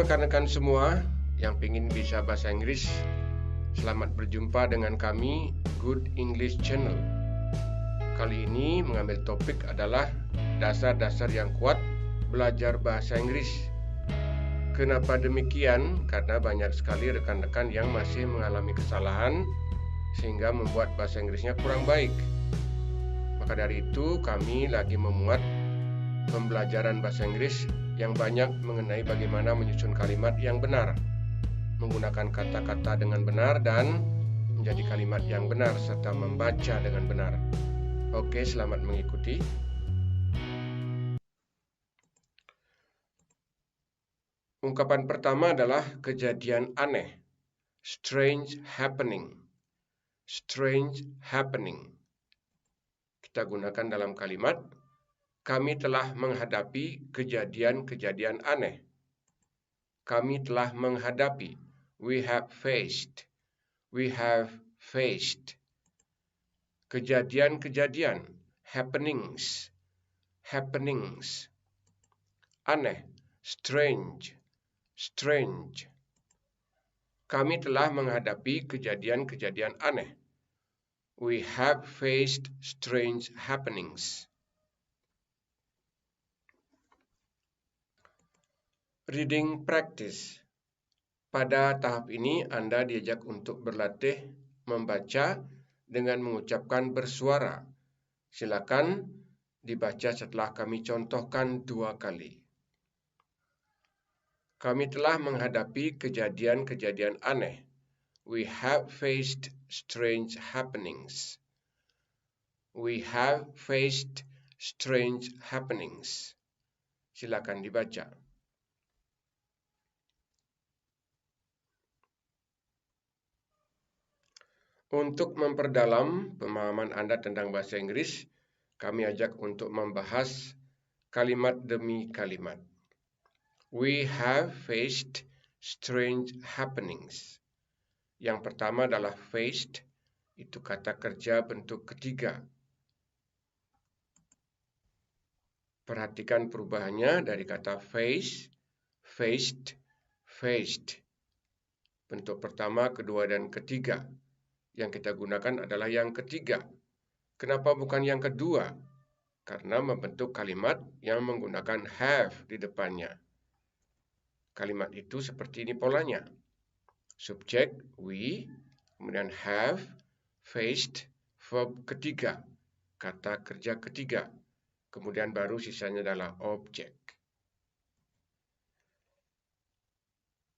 rekan-rekan semua yang ingin bisa bahasa Inggris, selamat berjumpa dengan kami Good English Channel. Kali ini mengambil topik adalah dasar-dasar yang kuat belajar bahasa Inggris. Kenapa demikian? Karena banyak sekali rekan-rekan yang masih mengalami kesalahan sehingga membuat bahasa Inggrisnya kurang baik. Maka dari itu kami lagi memuat pembelajaran bahasa Inggris yang banyak mengenai bagaimana menyusun kalimat yang benar, menggunakan kata-kata dengan benar dan menjadi kalimat yang benar serta membaca dengan benar. Oke, selamat mengikuti. Ungkapan pertama adalah kejadian aneh. Strange happening. Strange happening. Kita gunakan dalam kalimat, kami telah menghadapi kejadian-kejadian aneh. Kami telah menghadapi. We have faced. We have faced. Kejadian-kejadian. Happenings. Happenings. Aneh. Strange. Strange. Kami telah menghadapi kejadian-kejadian aneh. We have faced strange happenings. Reading practice. Pada tahap ini Anda diajak untuk berlatih membaca dengan mengucapkan bersuara. Silakan dibaca setelah kami contohkan 2 kali. Kami telah menghadapi kejadian-kejadian aneh. We have faced strange happenings. We have faced strange happenings. Silakan dibaca. Untuk memperdalam pemahaman Anda tentang bahasa Inggris, kami ajak untuk membahas kalimat demi kalimat. We have faced strange happenings. Yang pertama adalah faced, itu kata kerja bentuk ketiga. Perhatikan perubahannya dari kata face, faced, faced. Bentuk pertama, kedua, dan ketiga. Yang kita gunakan adalah yang ketiga. Kenapa bukan yang kedua? Karena membentuk kalimat yang menggunakan have di depannya. Kalimat itu seperti ini polanya. Subjek, we, kemudian have, faced, verb ketiga, kata kerja ketiga. Kemudian baru sisanya adalah objek.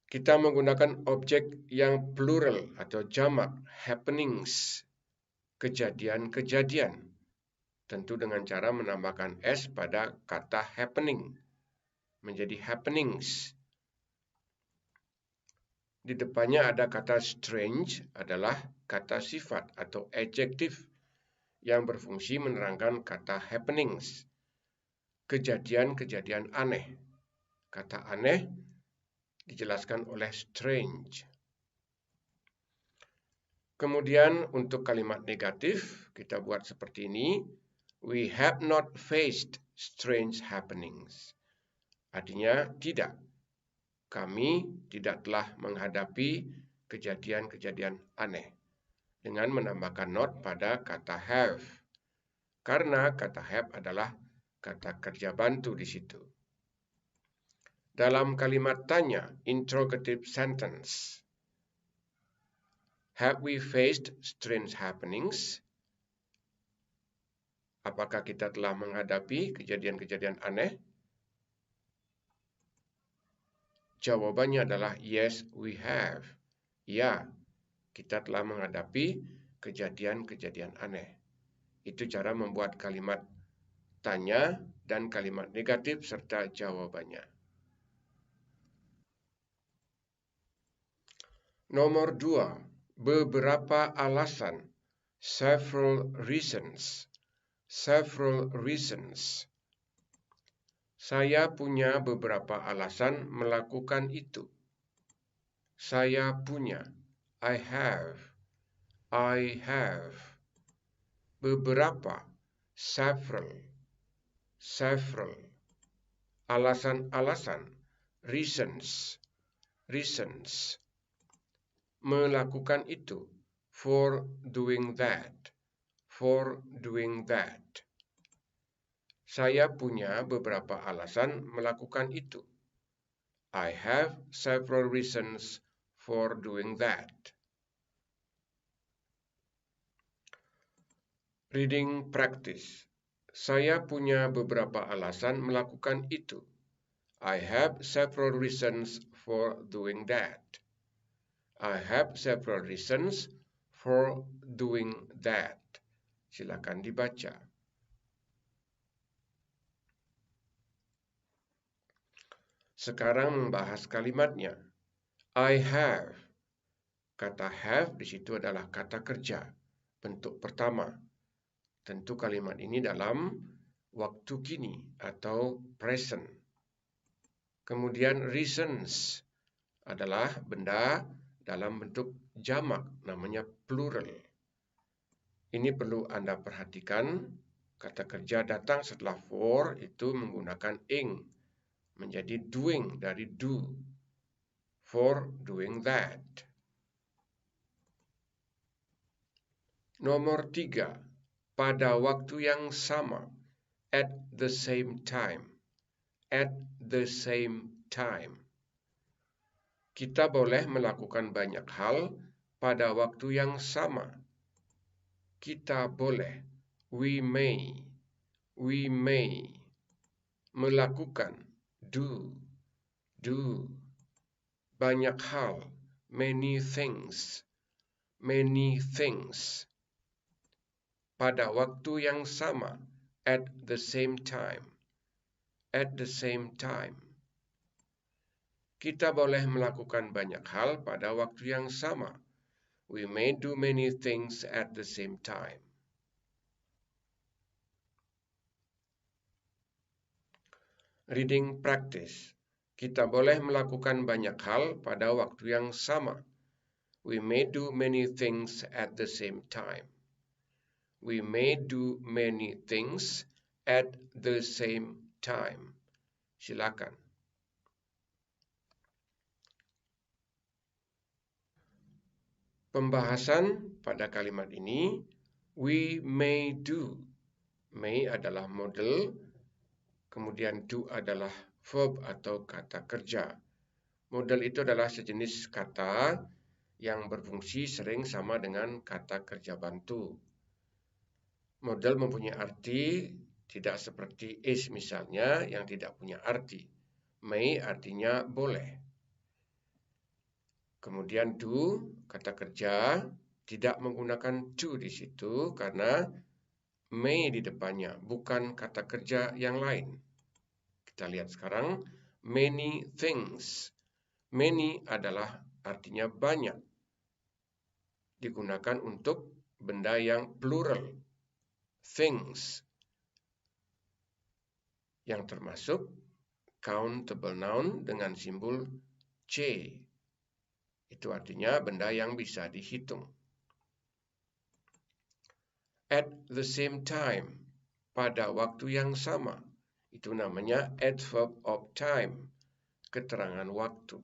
Kita menggunakan objek yang plural atau jamak, happenings, kejadian-kejadian. Tentu dengan cara menambahkan s pada kata happening, menjadi happenings. Di depannya ada kata strange, adalah kata sifat atau adjektif yang berfungsi menerangkan kata happenings, kejadian-kejadian aneh. Kata aneh dijelaskan oleh strange. Kemudian untuk kalimat negatif, kita buat seperti ini. We have not faced strange happenings. Artinya tidak. Kami tidak telah menghadapi kejadian-kejadian aneh. Dengan menambahkan not pada kata have. Karena kata have adalah kata kerja bantu di situ. Dalam kalimat tanya, interrogative sentence. Have we faced strange happenings? Apakah kita telah menghadapi kejadian-kejadian aneh? Jawabannya adalah yes, we have. Ya, kita telah menghadapi kejadian-kejadian aneh. Itu cara membuat kalimat tanya dan kalimat negatif serta jawabannya. Nomor 2, beberapa alasan. Several reasons. Several reasons. Saya punya beberapa alasan melakukan itu. Saya punya. I have. I have. Beberapa. Several. Several. Alasan-alasan. Reasons. reasons. Melakukan itu. For doing that. For doing that. Saya punya beberapa alasan melakukan itu. I have several reasons for doing that. Reading practice. Saya punya beberapa alasan melakukan itu. I have several reasons for doing that. I have several reasons for doing that. Silakan dibaca. Sekarang membahas kalimatnya. I have. Kata have di situ adalah kata kerja. Bentuk pertama. Tentu kalimat ini dalam waktu kini atau present. Kemudian reasons adalah benda dalam bentuk jamak, namanya plural. Ini perlu Anda perhatikan. Kata kerja datang setelah for itu menggunakan ing. Menjadi doing dari do. For doing that. Nomor 3. Pada waktu yang sama. At the same time. At the same time. Kita boleh melakukan banyak hal pada waktu yang sama. Kita boleh. We may. We may. Melakukan. Do. Do. Banyak hal. Many things. Many things. Pada waktu yang sama. At the same time. At the same time. Kita boleh melakukan banyak hal pada waktu yang sama. We may do many things at the same time. Reading practice. Kita boleh melakukan banyak hal pada waktu yang sama. We may do many things at the same time. We may do many things at the same time. Silakan. Pembahasan pada kalimat ini, we may do. May adalah model, kemudian do adalah verb atau kata kerja. Model itu adalah sejenis kata yang berfungsi sering sama dengan kata kerja bantu. Model mempunyai arti tidak seperti is misalnya yang tidak punya arti. May artinya boleh. Kemudian do, kata kerja, tidak menggunakan to di situ karena may di depannya, bukan kata kerja yang lain. Kita lihat sekarang, many things. Many adalah artinya banyak. Digunakan untuk benda yang plural. Things. Yang termasuk countable noun dengan simbol C. Itu artinya benda yang bisa dihitung. At the same time, pada waktu yang sama. Itu namanya adverb of time, keterangan waktu.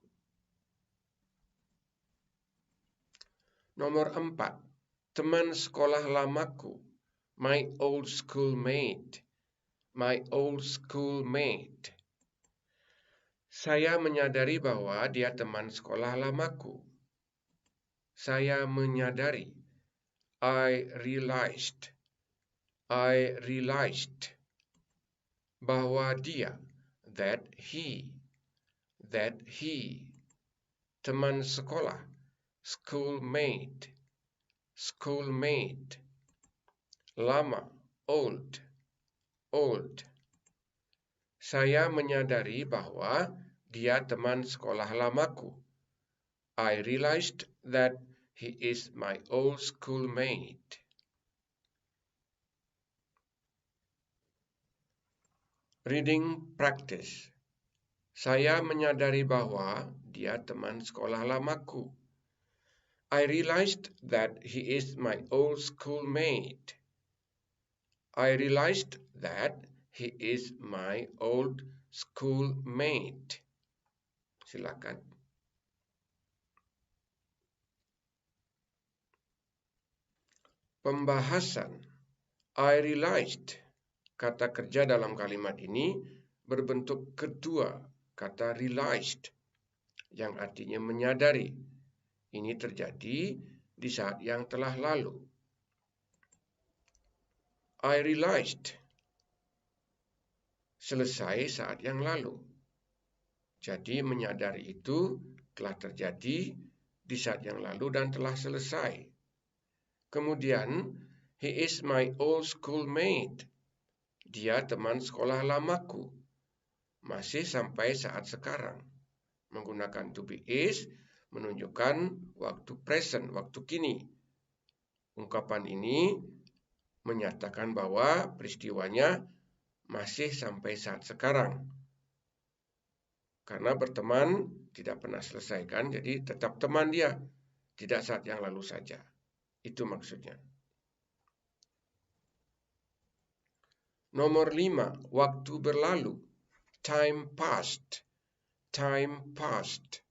Nomor 4, teman sekolah lamaku, my old schoolmate. My old schoolmate. Saya menyadari bahwa dia teman sekolah lamaku. Saya menyadari. I realized. I realized. Bahwa dia. That he. Teman sekolah. Schoolmate. Schoolmate. Lama. Old. Saya menyadari bahwa dia teman sekolah lamaku. I realized that he is my old schoolmate. Reading practice. Saya menyadari bahwa dia teman sekolah lamaku. I realized that he is my old schoolmate. I realized that he is my old schoolmate. Silakan. Pembahasan. I realized. Kata kerja dalam kalimat ini berbentuk kedua kata realized, yang artinya menyadari. Ini terjadi di saat yang telah lalu. I realized. Selesai saat yang lalu. Jadi menyadari itu telah terjadi di saat yang lalu dan telah selesai. Kemudian, he is my old schoolmate. Dia teman sekolah lamaku. Masih sampai saat sekarang. Menggunakan to be is menunjukkan waktu present, waktu kini. Ungkapan ini menyatakan bahwa peristiwanya masih sampai saat sekarang. Karena berteman tidak pernah selesai kan, jadi tetap teman dia, tidak saat yang lalu saja. Itu maksudnya. Nomor 5, waktu berlalu. Time passed. Time passed.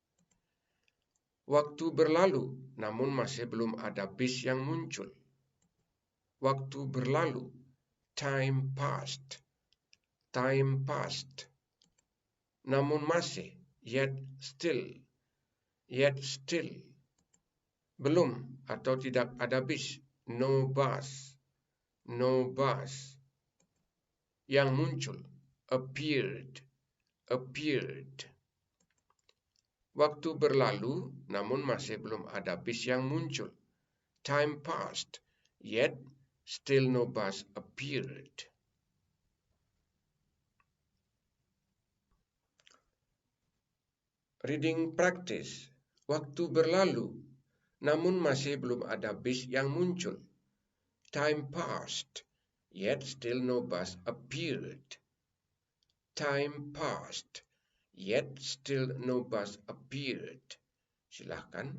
Waktu berlalu, namun masih belum ada bis yang muncul. Waktu berlalu. Time passed. Time passed. Namun masih. Yet still. Yet still. Belum atau tidak ada bis. No bus. No bus. Yang muncul. Appeared. Appeared. Waktu berlalu, namun masih belum ada bis yang muncul. Time passed, yet still no bus appeared. Reading practice. Waktu berlalu, namun masih belum ada bis yang muncul. Time passed, yet still no bus appeared. Time passed, yet still no bus appeared. Silahkan.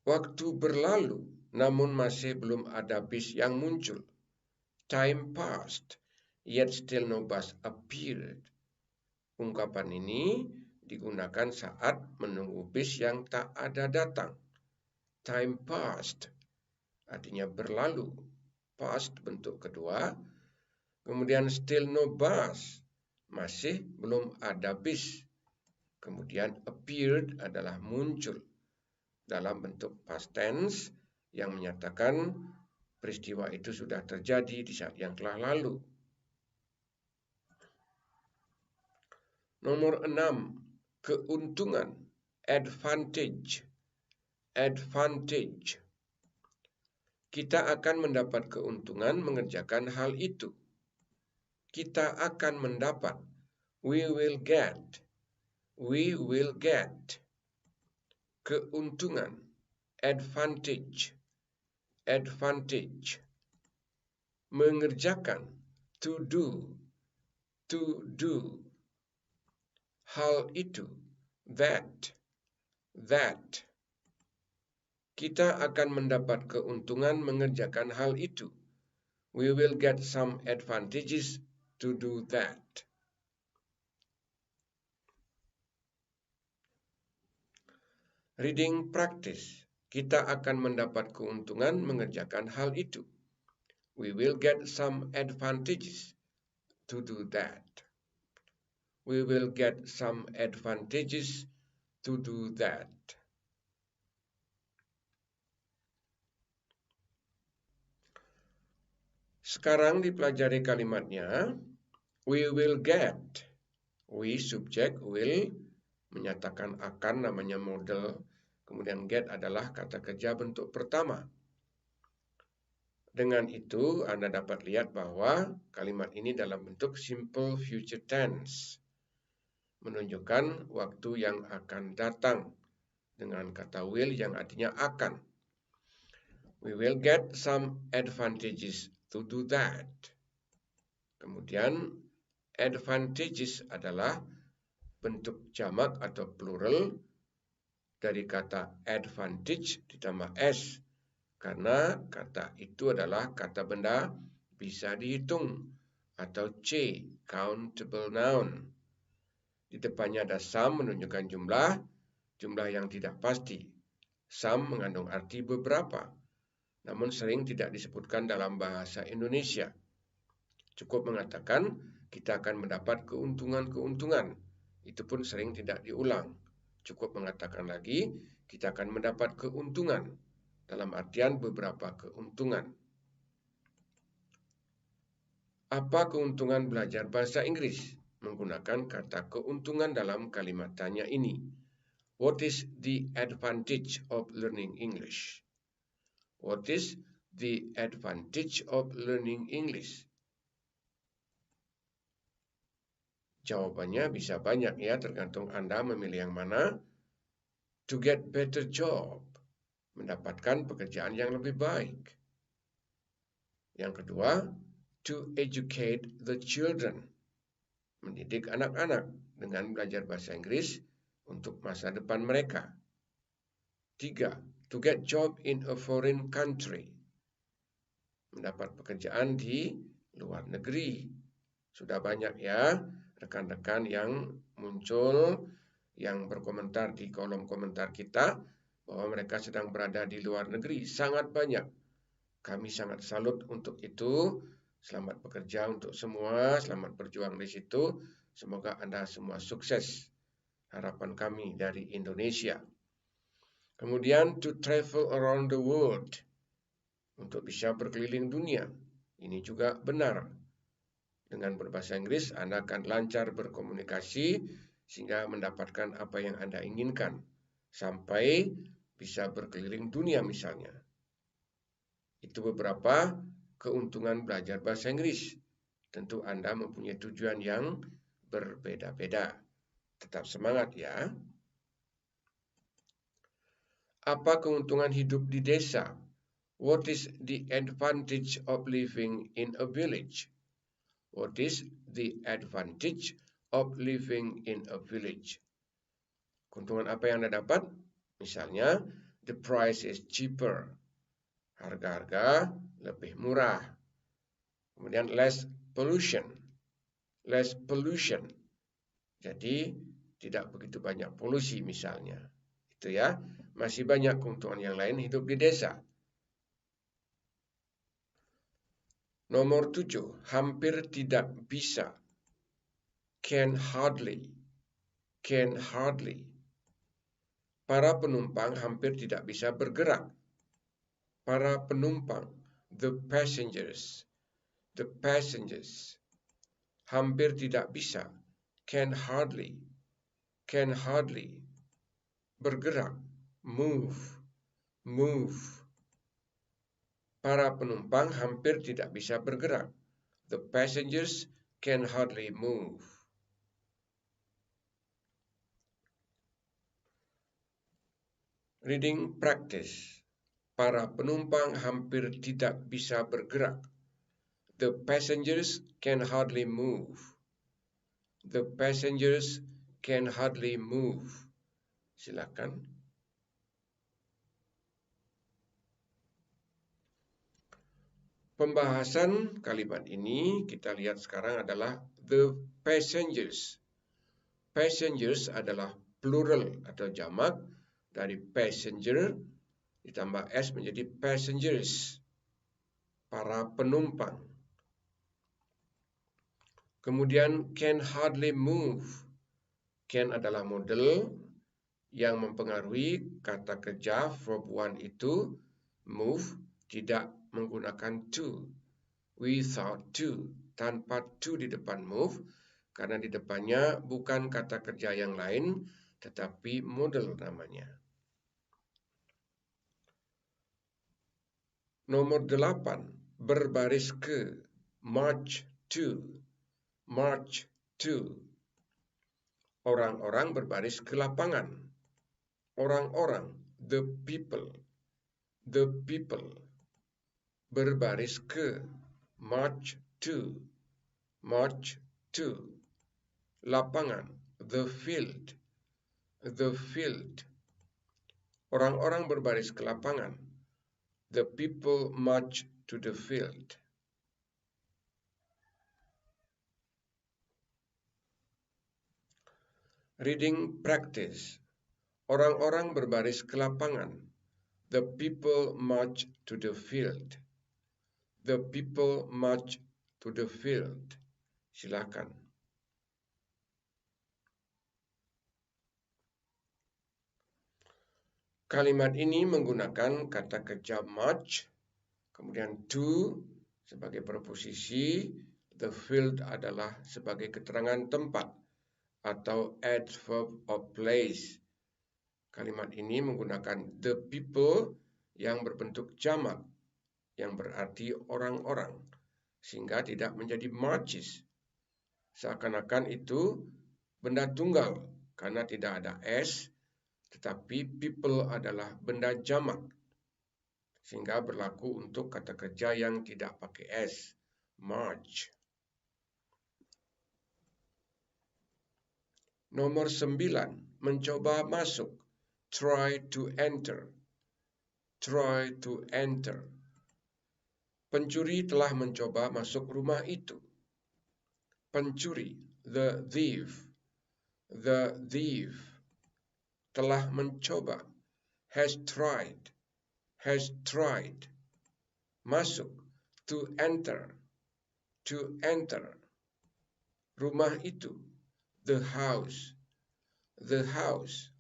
Waktu berlalu, namun masih belum ada bis yang muncul. Time passed, yet still no bus appeared. Ungkapan ini digunakan saat menunggu bis yang tak ada datang. Time passed, artinya berlalu. Past bentuk kedua. Kemudian still no bus, masih belum ada bis. Kemudian appeared adalah muncul dalam bentuk past tense yang menyatakan peristiwa itu sudah terjadi di saat yang telah lalu. Nomor 6, keuntungan, advantage. Advantage. Kita akan mendapat keuntungan mengerjakan hal itu. Kita akan mendapat. We will get. We will get. Keuntungan, advantage. Advantage. Mengerjakan, to do. To do. Hal itu, that. That. Kita akan mendapat keuntungan mengerjakan hal itu. We will get some advantages to do that. Reading practice. Kita akan mendapat keuntungan mengerjakan hal itu. We will get some advantages to do that. We will get some advantages to do that. Sekarang dipelajari kalimatnya. We will get. We subjek, will menyatakan akan, namanya model. Kemudian get adalah kata kerja bentuk pertama. Dengan itu Anda dapat lihat bahwa kalimat ini dalam bentuk simple future tense. Menunjukkan waktu yang akan datang. Dengan kata will yang artinya akan. We will get some advantages to do that. Kemudian advantages adalah bentuk jamak atau plural dari kata advantage ditambah s. Karena kata itu adalah kata benda bisa dihitung atau C, countable noun. Di depannya ada some menunjukkan jumlah yang tidak pasti. Some mengandung arti beberapa, namun sering tidak disebutkan dalam bahasa Indonesia. Cukup mengatakan kita akan mendapat keuntungan-keuntungan. Itu pun sering tidak diulang. Cukup mengatakan lagi kita akan mendapat keuntungan, dalam artian beberapa keuntungan. Apa keuntungan belajar bahasa Inggris? Menggunakan kata keuntungan dalam kalimat tanya ini. What is the advantage of learning English? What is the advantage of learning English? Jawabannya bisa banyak ya, tergantung Anda memilih yang mana. To get better job, mendapatkan pekerjaan yang lebih baik. Yang kedua, to educate the children, mendidik anak-anak dengan belajar bahasa Inggris untuk masa depan mereka. 3. To get job in a foreign country, mendapat pekerjaan di luar negeri. Sudah banyak ya rekan-rekan yang muncul, yang berkomentar di kolom komentar kita bahwa mereka sedang berada di luar negeri. Sangat banyak. Kami sangat salut untuk itu. Selamat bekerja untuk semua, selamat berjuang di situ. Semoga Anda semua sukses. Harapan kami dari Indonesia. Kemudian to travel around the world, untuk bisa berkeliling dunia. Ini juga benar. Dengan berbahasa Inggris, Anda akan lancar berkomunikasi sehingga mendapatkan apa yang Anda inginkan. Sampai bisa berkeliling dunia misalnya. Itu beberapa keuntungan belajar bahasa Inggris. Tentu Anda mempunyai tujuan yang berbeda-beda. Tetap semangat ya. Apa keuntungan hidup di desa? What is the advantage of living in a village? What is the advantage of living in a village? Keuntungan apa yang Anda dapat? Misalnya, the price is cheaper. Harga-harga lebih murah. Kemudian less pollution. Less pollution. Jadi tidak begitu banyak polusi misalnya. Itu ya. Masih banyak keuntungan yang lain hidup di desa. Nomor 7, hampir tidak bisa. Can hardly. Can hardly. Para penumpang hampir tidak bisa bergerak. Para penumpang, the passengers. The passengers. Hampir tidak bisa. Can hardly. Can hardly. Bergerak. Move. Move. Para penumpang hampir tidak bisa bergerak. The passengers can hardly move. Reading practice. Para penumpang hampir tidak bisa bergerak. The passengers can hardly move. The passengers can hardly move. Silakan. Pembahasan kalimat ini kita lihat sekarang adalah the passengers. Passengers adalah plural atau jamak dari passenger ditambah s menjadi passengers. Para penumpang. Kemudian can hardly move. Can adalah model yang mempengaruhi kata kerja verb one itu. Move tidak menggunakan to. Without to. Tanpa to di depan move. Karena di depannya bukan kata kerja yang lain, tetapi model namanya. Nomor 8. Berbaris ke. March to. March to. Orang-orang berbaris ke lapangan. Orang-orang. The people. The people. Berbaris ke. March to. March to. Lapangan. The field. The field. Orang-orang berbaris ke lapangan. The people march to the field. Reading practice. Orang-orang berbaris ke lapangan. The people march to the field. The people march to the field. Silakan. Kalimat ini menggunakan kata kerja march, kemudian to sebagai preposisi, the field adalah sebagai keterangan tempat atau adverb of place. Kalimat ini menggunakan the people yang berbentuk jamak, yang berarti orang-orang, sehingga tidak menjadi marches. Seakan-akan itu benda tunggal karena tidak ada s, tetapi people adalah benda jamak, sehingga berlaku untuk kata kerja yang tidak pakai s, march. Nomor 9, mencoba masuk. Try to enter. Try to enter. Pencuri telah mencoba masuk rumah itu. Pencuri, the thief. The thief telah mencoba, has tried. Has tried. Masuk, to enter. To enter. Rumah itu, the house. The house.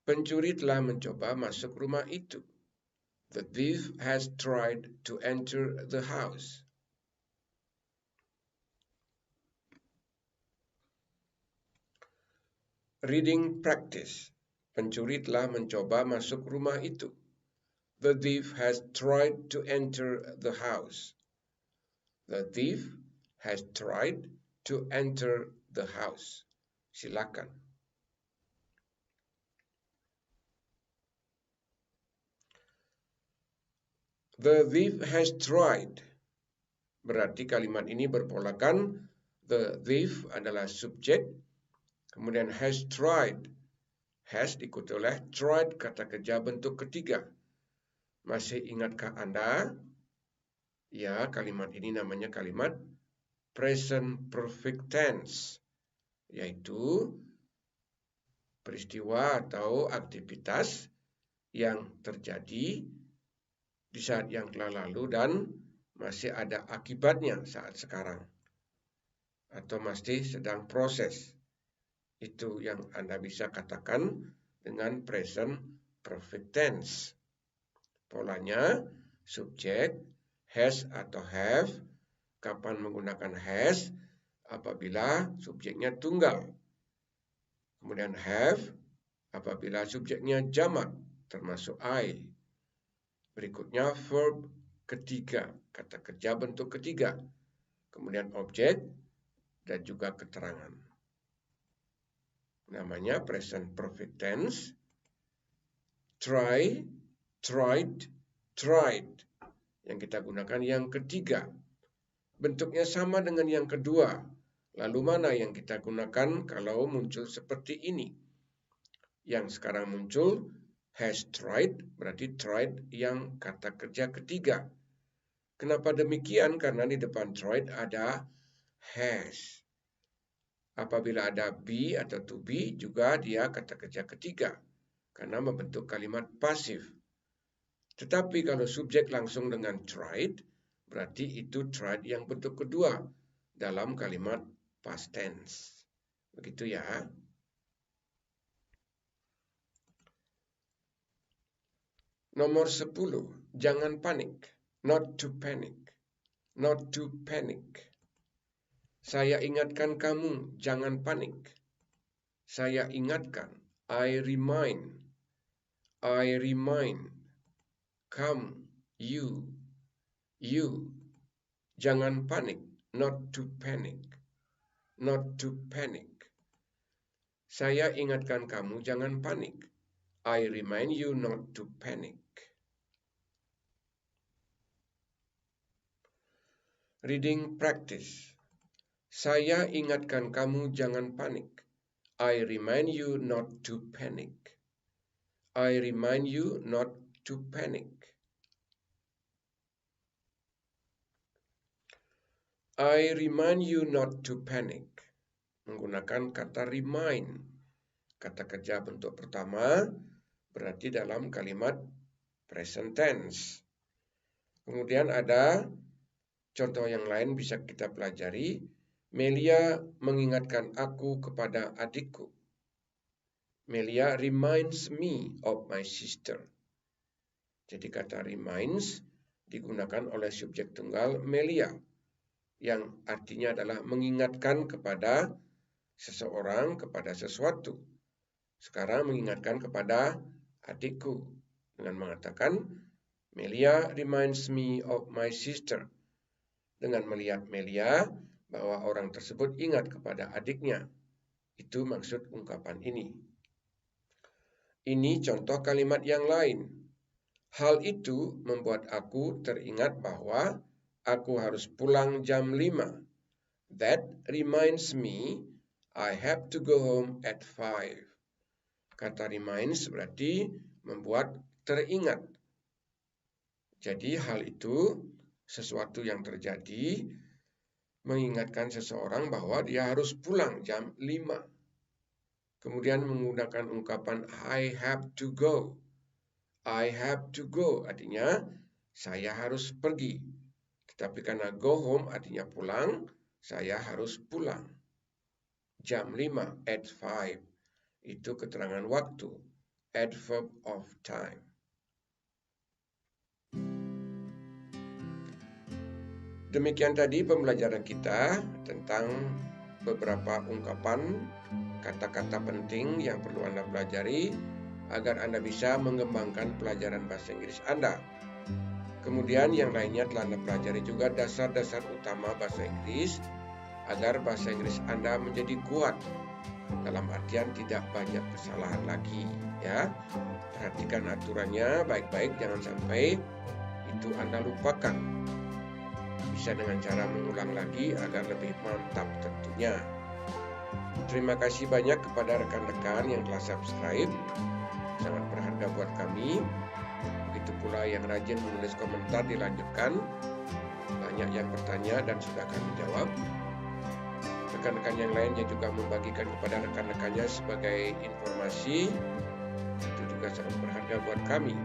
Pencuri telah mencoba masuk rumah itu. The thief has tried to enter the house. Reading practice. Pencuri telah mencoba masuk rumah itu. The thief has tried to enter the house. The thief has tried to enter the house. Silakan. The thief has tried. Berarti kalimat ini berpolakan. The thief adalah subjek. Kemudian has tried. Has diikuti oleh tried, kata kerja bentuk ketiga. Masih ingatkah Anda? Ya, kalimat ini namanya kalimat present perfect tense. Yaitu peristiwa atau aktivitas yang terjadi di saat yang telah lalu dan masih ada akibatnya saat sekarang. Atau masih sedang proses. Itu yang Anda bisa katakan dengan present perfect tense. Polanya, subjek, has atau have. Kapan menggunakan has? Apabila subjeknya tunggal. Kemudian have, apabila subjeknya jamak, termasuk I. Berikutnya verb ketiga, kata kerja bentuk ketiga. Kemudian objek dan juga keterangan. Namanya present perfect tense. Try, tried, tried. Yang kita gunakan yang ketiga. Bentuknya sama dengan yang kedua. Lalu mana yang kita gunakan kalau muncul seperti ini? Yang sekarang muncul has tried, berarti tried yang kata kerja ketiga. Kenapa demikian? Karena di depan tried ada has. Apabila ada be atau to be, juga dia kata kerja ketiga. Karena membentuk kalimat pasif. Tetapi kalau subjek langsung dengan tried, berarti itu tried yang bentuk kedua dalam kalimat past tense. Begitu ya. Nomor 10, jangan panik. Not to panic. Not to panic. Saya ingatkan kamu, jangan panik. Saya ingatkan. I remind. I remind. Kamu, you. You. Jangan panik. Not to panic. Not to panic. Saya ingatkan kamu, jangan panik. I remind you not to panic. Reading practice. Saya ingatkan kamu jangan panik. I remind you not to panic. I remind you not to panic. I remind you not to panic. menggunakan kata remind. Kata kerja bentuk pertama berarti dalam kalimat present tense. Kemudian ada contoh yang lain bisa kita pelajari. Melia mengingatkan aku kepada adikku. Melia reminds me of my sister. Jadi kata reminds digunakan oleh subjek tunggal Melia, yang artinya adalah mengingatkan kepada seseorang, kepada sesuatu. Sekarang mengingatkan kepada adikku dengan mengatakan Melia reminds me of my sister. Dengan melihat Melia bahwa orang tersebut ingat kepada adiknya. Itu maksud ungkapan ini. Ini contoh kalimat yang lain. Hal itu membuat aku teringat bahwa aku harus pulang jam 5. That reminds me I have to go home at 5. Kata reminds berarti membuat teringat. Jadi hal itu sesuatu yang terjadi mengingatkan seseorang bahwa dia harus pulang jam 5. Kemudian menggunakan ungkapan I have to go. I have to go artinya saya harus pergi. Tetapi karena go home artinya pulang, saya harus pulang. Jam 5 at 5. Itu keterangan waktu, adverb of time. Demikian tadi pembelajaran kita tentang beberapa ungkapan, kata-kata penting yang perlu Anda pelajari agar Anda bisa mengembangkan pelajaran bahasa Inggris Anda. Kemudian yang lainnya telah Anda pelajari juga dasar-dasar utama bahasa Inggris agar bahasa Inggris Anda menjadi kuat. Dalam artian tidak banyak kesalahan lagi, ya. Perhatikan aturannya baik-baik, jangan sampai itu Anda lupakan. Bisa dengan cara mengulang lagi agar lebih mantap tentunya. Terima kasih banyak kepada rekan-rekan yang telah subscribe. Sangat berharga buat kami. Begitu pula yang rajin menulis komentar dilanjutkan. Banyak yang bertanya dan sudah kami jawab. Rekan-rekan yang lainnya juga membagikan kepada rekan-rekannya sebagai informasi. Itu juga sangat berharga buat kami.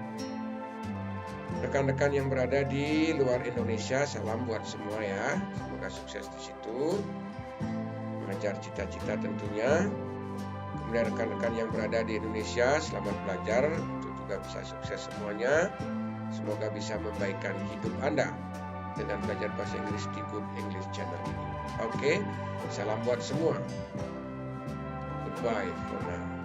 Rekan-rekan yang berada di luar Indonesia, salam buat semua ya. Semoga sukses di situ. Mengejar cita-cita tentunya. Kemudian rekan-rekan yang berada di Indonesia, selamat belajar. Itu juga bisa sukses semuanya. Semoga bisa membaikkan hidup Anda dengan belajar bahasa Inggris di Good English Channel ini. Oke, salam buat semua. Goodbye for now.